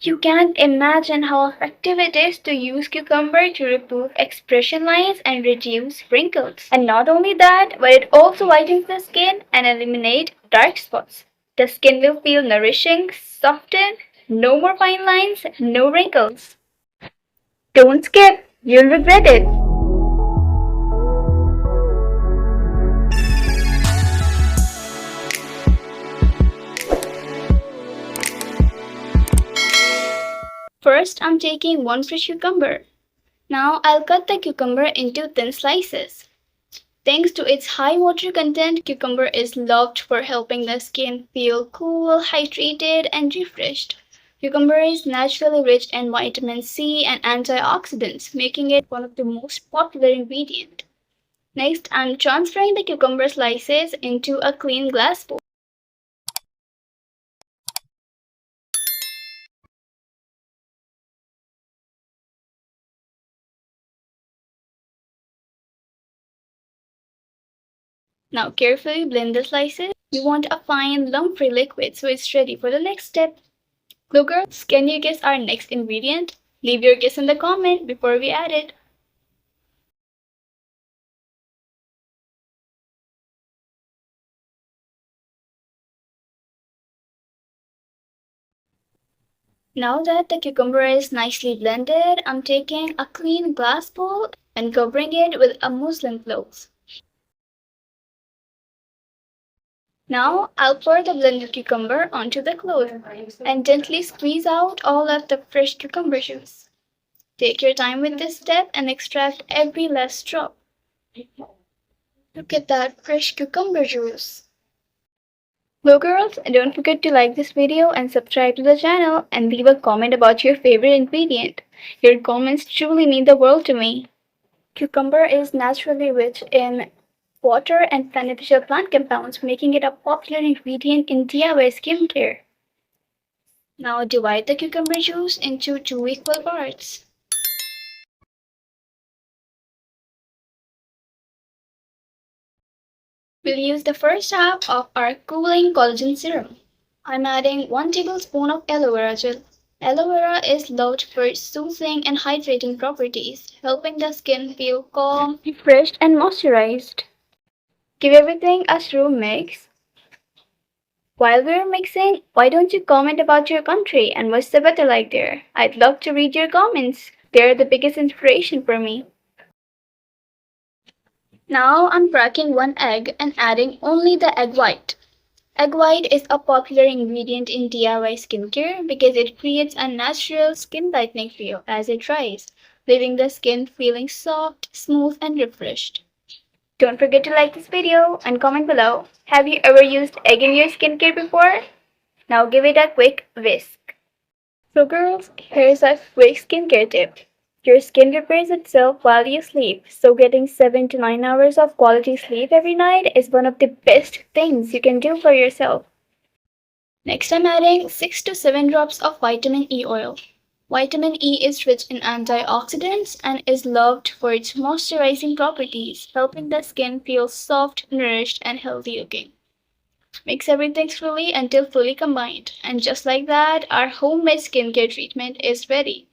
You can't imagine how effective it is to use cucumber to remove expression lines and reduce wrinkles. And not only that, but it also whitens the skin and eliminate dark spots. The skin will feel nourishing, softened, no more fine lines, no wrinkles. Don't skip, you'll regret it. First, I'm taking one fresh cucumber. Now I'll cut the cucumber into thin slices. Thanks to its high water content, cucumber is loved for helping the skin feel cool, hydrated, and refreshed. Cucumber is naturally rich in vitamin C and antioxidants, making it one of the most popular ingredients. Next, I'm transferring the cucumber slices into a clean glass bowl. Now carefully blend the slices. You want a fine, lump-free liquid so it's ready for the next step. So girls, can you guess our next ingredient? Leave your guess in the comment before we add it. Now that the cucumber is nicely blended, I'm taking a clean glass bowl and covering it with a muslin cloth. Now I'll pour the blended cucumber onto the cloth and gently squeeze out all of the fresh cucumber juice. Take your time with this step and extract every last drop. Look at that fresh cucumber juice. So girls, don't forget to like this video and subscribe to the channel and leave a comment about your favorite ingredient. Your comments truly mean the world to me. Cucumber is naturally rich in water and beneficial plant compounds, making it a popular ingredient in DIY skincare. Now divide the cucumber juice into 2 equal parts. We'll use the first half of our cooling collagen serum. I'm adding 1 tablespoon of aloe vera gel. Aloe vera is loved for its soothing and hydrating properties, helping the skin feel calm, refreshed, and moisturized. Give everything a slow mix. While we're mixing, why don't you comment about your country and what's the weather like there? I'd love to read your comments. They're the biggest inspiration for me. Now I'm cracking 1 egg and adding only the egg white. Egg white is a popular ingredient in DIY skincare because it creates a natural skin lightening feel as it dries, leaving the skin feeling soft, smooth, and refreshed. Don't forget to like this video and comment below. Have you ever used egg in your skincare before? Now give it a quick whisk. So girls, here's a quick skincare tip. Your skin repairs itself while you sleep, so getting 7 to 9 hours of quality sleep every night is one of the best things you can do for yourself. Next, I'm adding 6 to 7 drops of vitamin E oil. Vitamin E is rich in antioxidants and is loved for its moisturizing properties, helping the skin feel soft, nourished, and healthy looking. Mix everything slowly until fully combined, and just like that, our homemade skincare treatment is ready.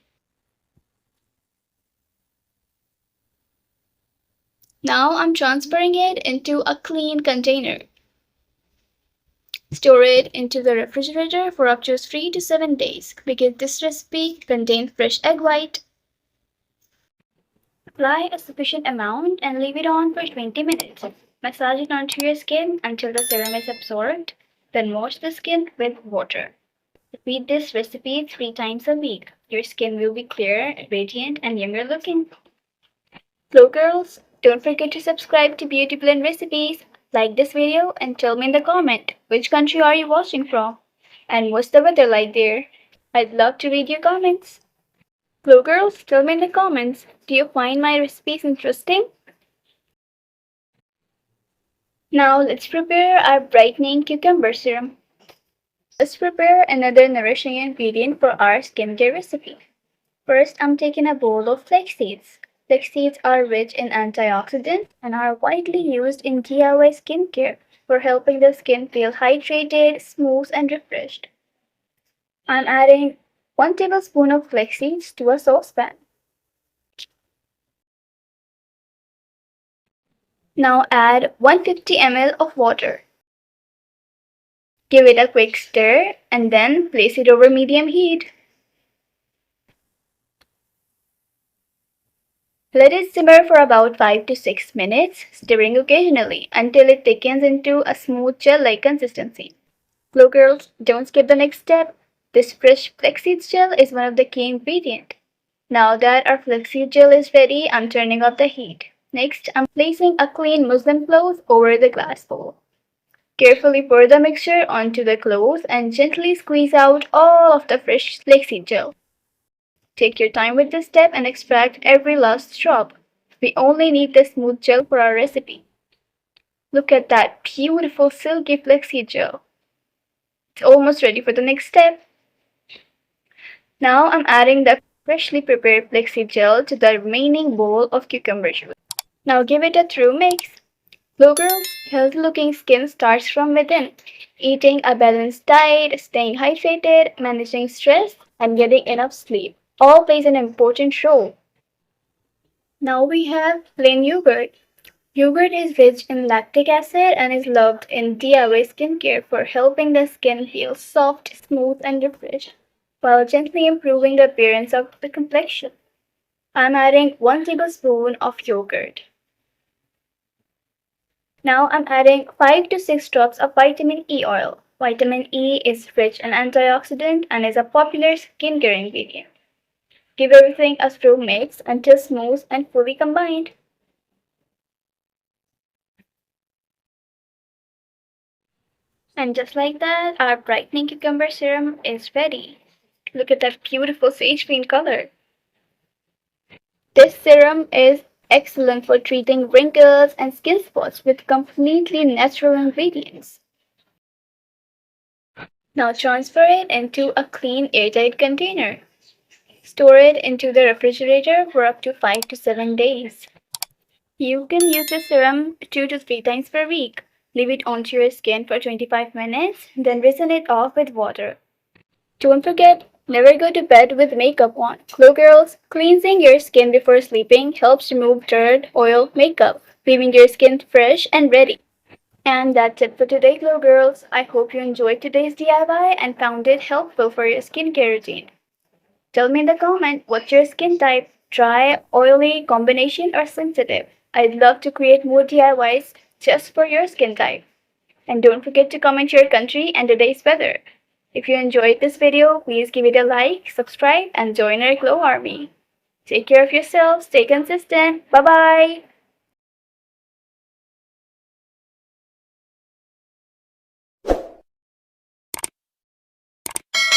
Now I'm transferring it into a clean container. Store it into the refrigerator for up to 3 to 7 days because this recipe contains fresh egg white. Apply a sufficient amount and leave it on for 20 minutes. Massage it onto your skin until the serum is absorbed. Then wash the skin with water. Repeat this recipe 3 times a week. Your skin will be clearer, radiant, and younger looking. So girls, don't forget to subscribe to Beauty Blend Recipes. Like this video and tell me in the comment which country are you watching from and what's the weather like there. I'd love to read your comments. So girls, tell me in the comments, do you find my recipes interesting? Now let's prepare our brightening cucumber serum. Let's prepare another nourishing ingredient for our skincare recipe. First, I'm taking a bowl of flax seeds. Flax seeds are rich in antioxidants and are widely used in DIY skincare for helping the skin feel hydrated, smooth, and refreshed. I'm adding 1 tablespoon of flax seeds to a saucepan. Now add 150 ml of water. Give it a quick stir and then place it over medium heat. Let it simmer for about 5 to 6 minutes, stirring occasionally until it thickens into a smooth gel-like consistency. Glow girls, don't skip the next step. This fresh flaxseed gel is one of the key ingredients. Now that our flaxseed gel is ready, I'm turning off the heat. Next, I'm placing a clean muslin cloth over the glass bowl. Carefully pour the mixture onto the cloth and gently squeeze out all of the fresh flaxseed gel. Take your time with this step and extract every last drop. We only need the smooth gel for our recipe. Look at that beautiful silky flaxseed gel. It's almost ready for the next step. Now I'm adding the freshly prepared flaxseed gel to the remaining bowl of cucumber juice. Now give it a thorough mix. Glow girls, healthy looking skin starts from within. Eating a balanced diet, staying hydrated, managing stress, and getting enough sleep all plays an important role. Now we have plain yogurt. Yogurt is rich in lactic acid and is loved in DIY skincare for helping the skin feel soft, smooth, and refreshed, while gently improving the appearance of the complexion. I'm adding 1 tablespoon of yogurt. Now I'm adding 5 to 6 drops of vitamin E oil. Vitamin E is rich in antioxidant and is a popular skincare ingredient. Give everything a thorough mix until smooth and fully combined. And just like that, our brightening cucumber serum is ready. Look at that beautiful sage green color. This serum is excellent for treating wrinkles and skin spots with completely natural ingredients. Now transfer it into a clean airtight container. Store it into the refrigerator for up to 5 to 7 days. You can use the serum 2 to 3 times per week. Leave it onto your skin for 25 minutes, then rinse it off with water. Don't forget, never go to bed with makeup on. Glow girls, cleansing your skin before sleeping helps remove dirt, oil, makeup, leaving your skin fresh and ready. And that's it for today, Glow girls. I hope you enjoyed today's DIY and found it helpful for your skincare routine. Tell me in the comment what's your skin type, dry, oily, combination, or sensitive. I'd love to create more DIYs just for your skin type. And don't forget to comment your country and today's weather. If you enjoyed this video, please give it a like, subscribe, and join our Glow Army. Take care of yourself, stay consistent. Bye bye.